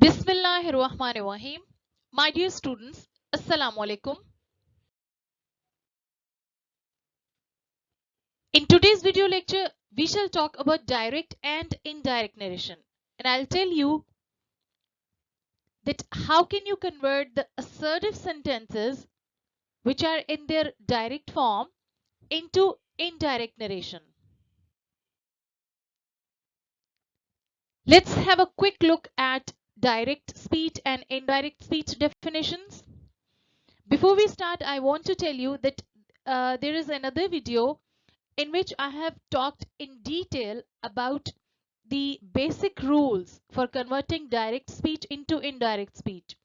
Bismillahirrahmanirrahim. My dear students, Assalamu alaikum. In today's video lecture, we shall talk about direct and indirect narration. And I'll tell you that how can you convert the assertive sentences which are in their direct form into indirect narration. Let's have a quick look at direct speech and indirect speech definitions. Before we start, I want to tell you that there is another video in which I have talked in detail about the basic rules for converting direct speech into indirect speech.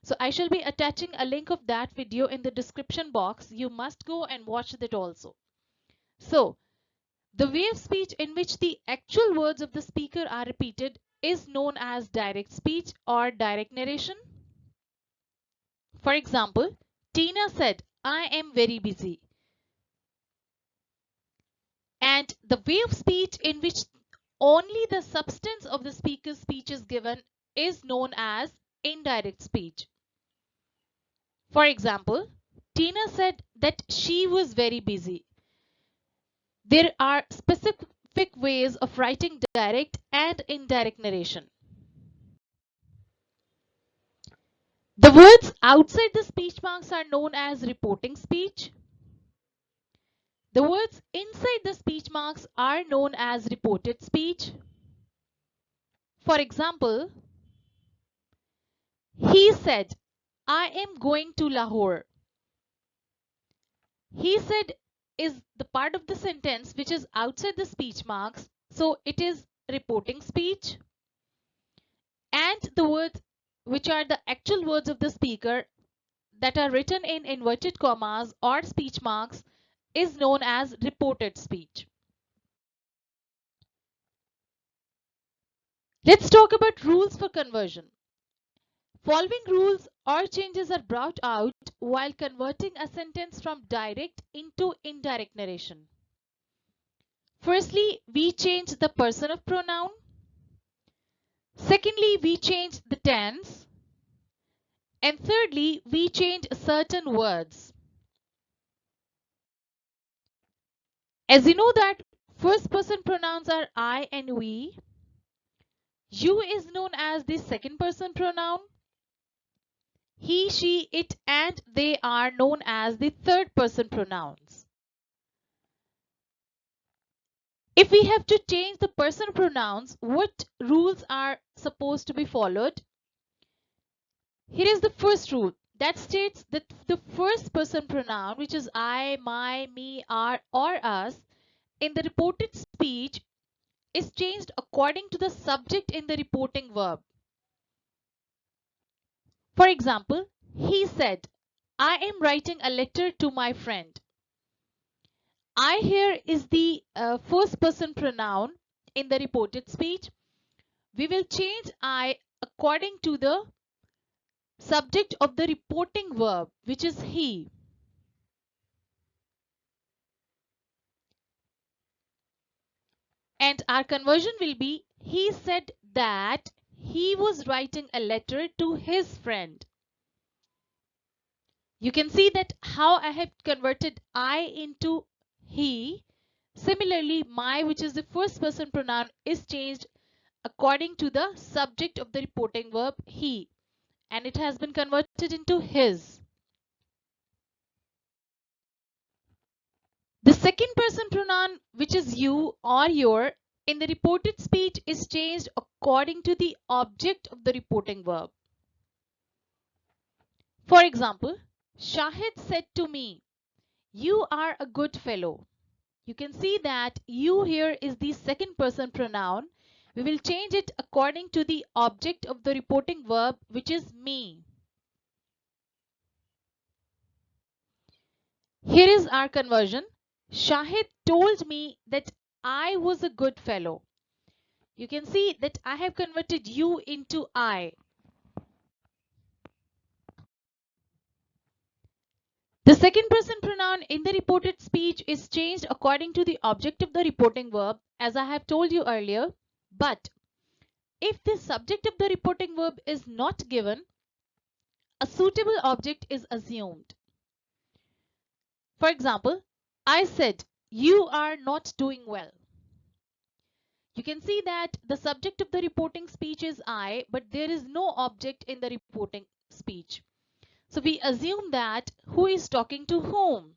So I shall be attaching a link of that video in the description box. You must go and watch that also. So the way of speech in which the actual words of the speaker are repeated is known as direct speech or direct narration. For example, Tina said, "I am very busy." And the way of speech in which only the substance of the speaker's speech is given is known as indirect speech. For example, Tina said that she was very busy. There are specific ways of writing direct and indirect narration. The words outside the speech marks are known as reporting speech. The words inside the speech marks are known as reported speech. For example, he said, "I am going to Lahore." He said is the part of the sentence which is outside the speech marks, so it is reporting speech. And the words which are the actual words of the speaker that are written in inverted commas or speech marks is known as reported speech. Let's talk about rules for conversion. Following rules or changes are brought out while converting a sentence from direct into indirect narration. Firstly, we change the person of pronoun. Secondly, we change the tense. And thirdly, we change certain words. As you know that first person pronouns are I and we. You is known as the second person pronoun. He, she, it and they are known as the third person pronouns. If we have to change the person pronouns, what rules are supposed to be followed? Here is the first rule that states that the first person pronoun, which is I, my, me, our, or us, in the reported speech is changed according to the subject in the reporting verb. For example, he said, "I am writing a letter to my friend." I here is the first person pronoun in the reported speech. We will change I according to the subject of the reporting verb, which is he. And our conversion will be, he said that he was writing a letter to his friend. You can see that how I have converted I into he. Similarly, my, which is the first person pronoun, is changed according to the subject of the reporting verb he, and it has been converted into his. The second person pronoun, which is you or your, in the reported speech is changed according to the object of the reporting verb. For example, Shahid said to me, "You are a good fellow." You can see that you here is the second person pronoun. We will change it according to the object of the reporting verb, which is me. Here is our conversion. Shahid told me that I was a good fellow. You can see that I have converted you into I. The second person pronoun in the reported speech is changed according to the object of the reporting verb, as I have told you earlier. But if the subject of the reporting verb is not given, a suitable object is assumed. For example, I said, you are not doing well. You can see that the subject of the reporting speech is I, but there is no object in the reporting speech. So we assume that who is talking to whom.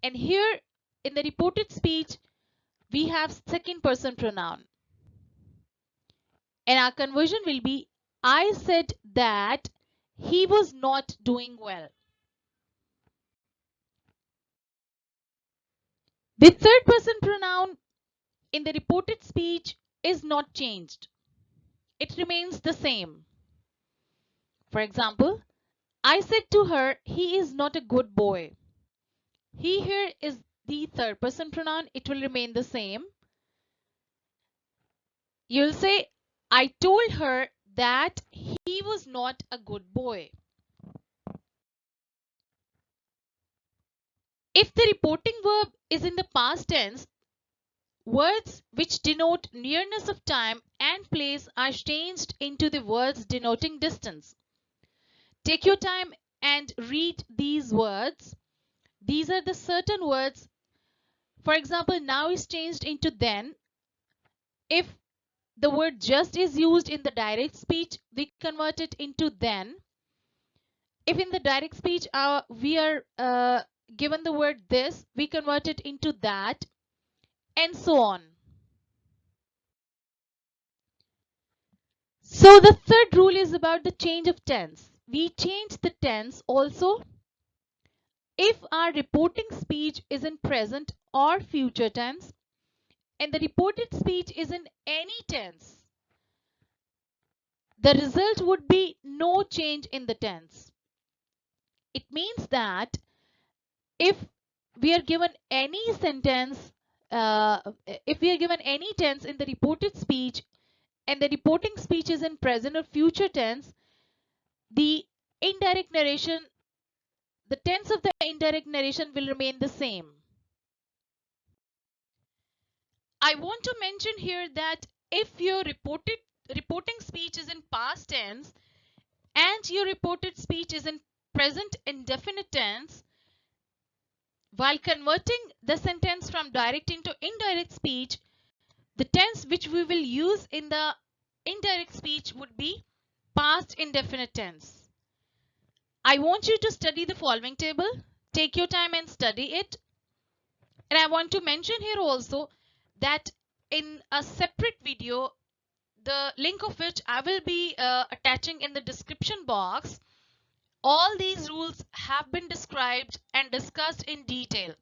And here in the reported speech, we have second person pronoun. And our conversion will be, I said that he was not doing well. The third person pronoun in the reported speech is not changed. It remains the same. For example, I said to her, he is not a good boy. He here is the third person pronoun. It will remain the same. You'll say, I told her that he was not a good boy. If the reporting verb is in the past tense, words which denote nearness of time and place are changed into the words denoting distance. Take your time and read these words. These are the certain words. For example, now is changed into then. If the word just is used in the direct speech, we convert it into then. If in the direct speech we are given the word this, we convert it into that, and so on. So the third rule is about the change of tense. We change the tense also if our reporting speech is in present or future tense and the reported speech is in any tense. The result would be no change in the tense. It means that if we are given any sentence, if we are given any tense in the reported speech and the reporting speech is in present or future tense, the indirect narration, the tense of the indirect narration will remain the same. I want to mention here that if your reporting speech is in past tense and your reported speech is in present indefinite tense, while converting the sentence from direct into indirect speech, the tense which we will use in the indirect speech would be past indefinite tense. I want you to study the following table. Take your time and study it. And I want to mention here also that in a separate video, the link of which I will be attaching in the description box, all these rules have been described and discussed in detail.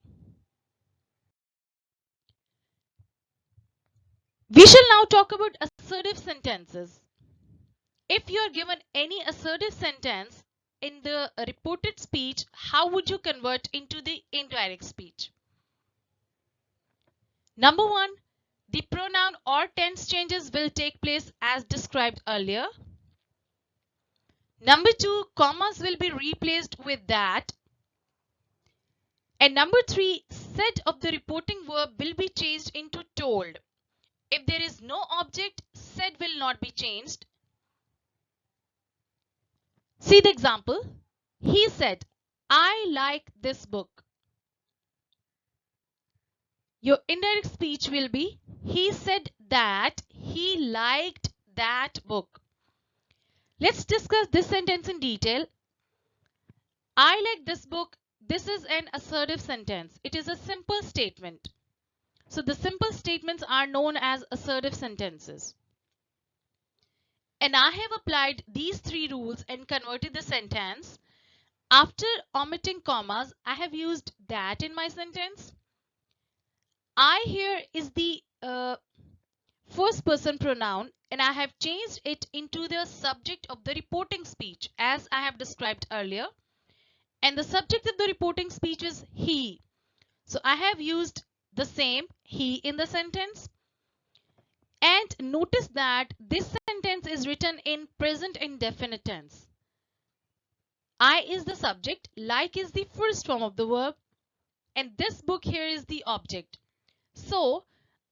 We shall now talk about assertive sentences. If you are given any assertive sentence in the reported speech, how would you convert into the indirect speech? Number one, the pronoun or tense changes will take place as described earlier. Number two, commas will be replaced with that. And number three, said of the reporting verb will be changed into told. If there is no object, said will not be changed. See the example. He said, I like this book. Your indirect speech will be, he said that he liked that book. Let's discuss this sentence in detail. I like this book. This is an assertive sentence. It is a simple statement. So the simple statements are known as assertive sentences. And I have applied these three rules and converted the sentence. After omitting commas, I have used that in my sentence. I here is the first person pronoun and I have changed it into the subject of the reporting speech as I have described earlier. And the subject of the reporting speech is he. So I have used the same he in the sentence. And notice that this sentence is written in present indefinite tense. I is the subject, like is the first form of the verb, and this book here is the object. So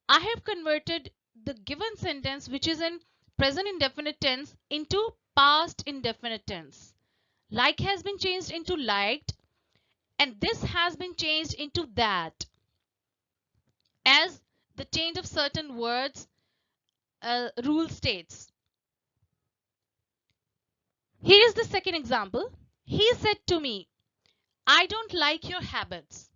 I have converted the given sentence which is in present indefinite tense into past indefinite tense. Like has been changed into liked, and this has been changed into that, as the change of certain words rule states. Here is the second example. He said to me, I don't like your habits.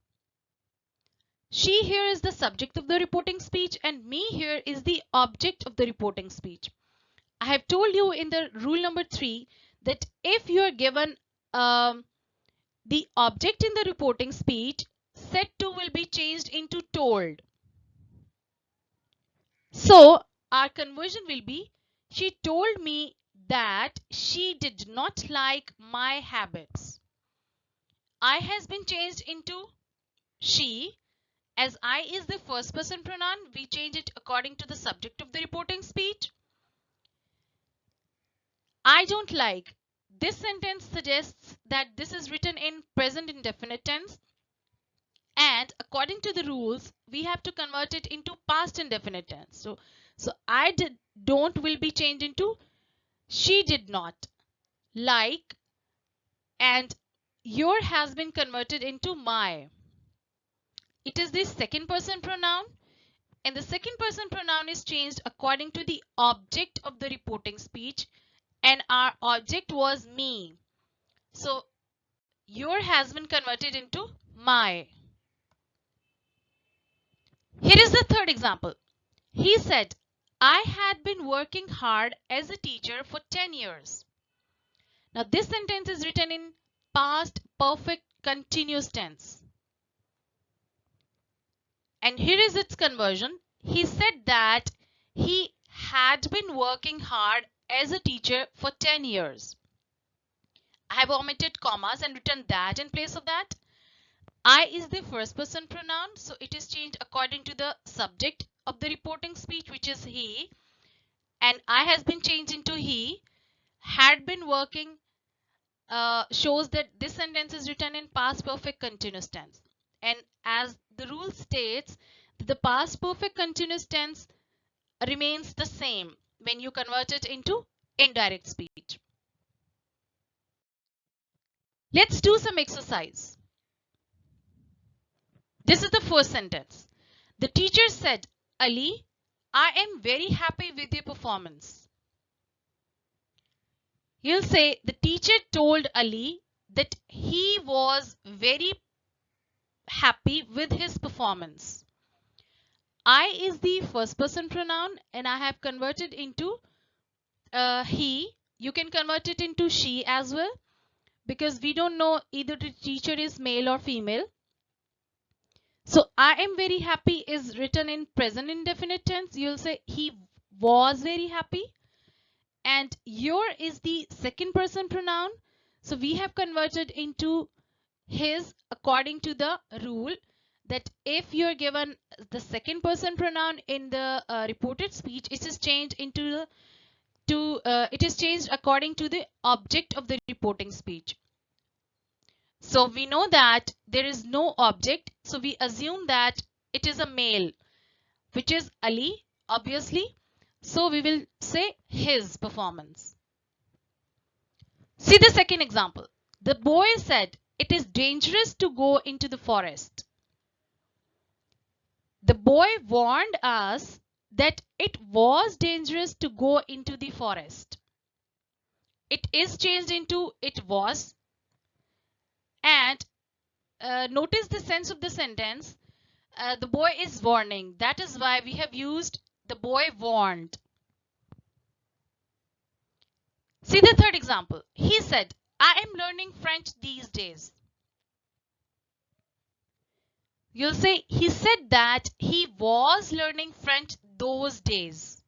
She here is the subject of the reporting speech and me here is the object of the reporting speech. I have told you in the rule number 3 that if you are given the object in the reporting speech, said to will be changed into told. So our conversion will be, she told me that she did not like my habits. I has been changed into she. As I is the first person pronoun, we change it according to the subject of the reporting speech. I don't like. This sentence suggests that this is written in present indefinite tense. And according to the rules, we have to convert it into past indefinite tense. So don't will be changed into she did not like, and your has been converted into my. It is the second person pronoun, and the second person pronoun is changed according to the object of the reporting speech, and our object was me. So your has been converted into my. Here is the third example. He said, I had been working hard as a teacher for 10 years. Now this sentence is written in past perfect continuous tense. And here is its conversion. He said that he had been working hard as a teacher for 10 years. I have omitted commas and written that in place of that. I is the first person pronoun, so it is changed according to the subject of the reporting speech, which is he, and I has been changed into he. Had been working shows that this sentence is written in past perfect continuous tense, and as the rule states, the past perfect continuous tense remains the same when you convert it into indirect speech. Let's do some exercise. This is the first sentence. The teacher said, Ali, I am very happy with your performance. You'll say the teacher told Ali that he was very happy with his performance. I is the first person pronoun and I have converted into he. You can convert it into she as well because we don't know either the teacher is male or female. So I am very happy is written in present indefinite tense. You'll say he was very happy. And your is the second person pronoun. So we have converted into his according to the rule that if you're given the second person pronoun in the reported speech, it is changed into it is changed according to the object of the reporting speech. So we know that there is no object, so we assume that it is a male, which is Ali, obviously. So we will say his performance. See the second example. The boy said, it is dangerous to go into the forest. The boy warned us that it was dangerous to go into the forest. It is changed into it was. And notice the sense of the sentence. The boy is warning. That is why we have used the boy warned. See the third example. He said, I am learning French these days. You'll say he said that he was learning French those days.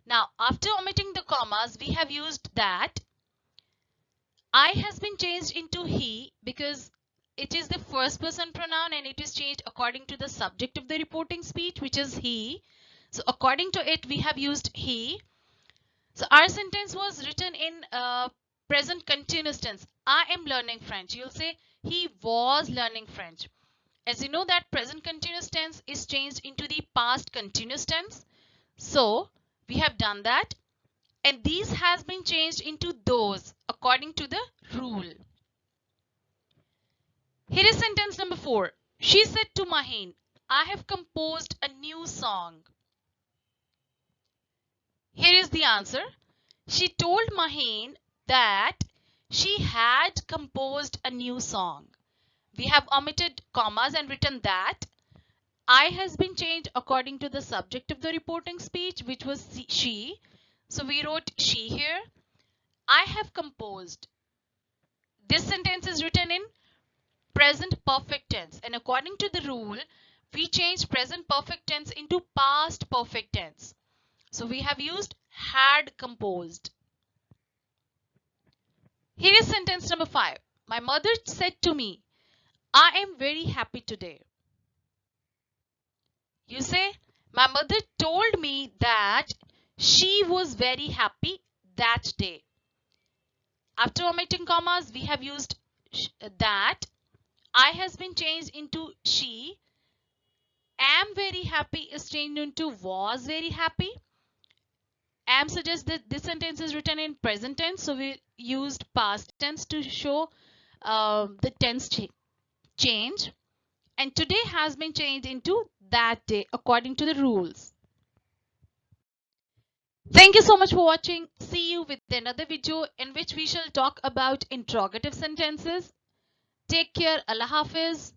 Now, after omitting the commas, we have used that. I has been changed into he because it is the first person pronoun and it is changed according to the subject of the reporting speech, which is he. So according to it, we have used he. So our sentence was written in present continuous tense. I am learning French. You'll say he was learning French. As you know that present continuous tense is changed into the past continuous tense. So we have done that, and these has been changed into those according to the rule. Here is sentence number 4. She said to Maheen, I have composed a new song. Here is the answer. She told Maheen that she had composed a new song. We have omitted commas and written that. I has been changed according to the subject of the reporting speech, which was she. So we wrote she here. I have composed. This sentence is written in present perfect tense, and according to the rule, we changed present perfect tense into past perfect tense. So we have used had composed. Here is sentence number 5. My mother said to me, I am very happy today. You say, my mother told me that she was very happy that day. After omitting commas, we have used that. I has been changed into she. Am very happy is changed into was very happy. Am suggests that this sentence is written in present tense, so we used past tense to show the tense change. And today has been changed into that day according to the rules. Thank you so much for watching. See you with another video in which we shall talk about interrogative sentences. Take care. Allah Hafiz.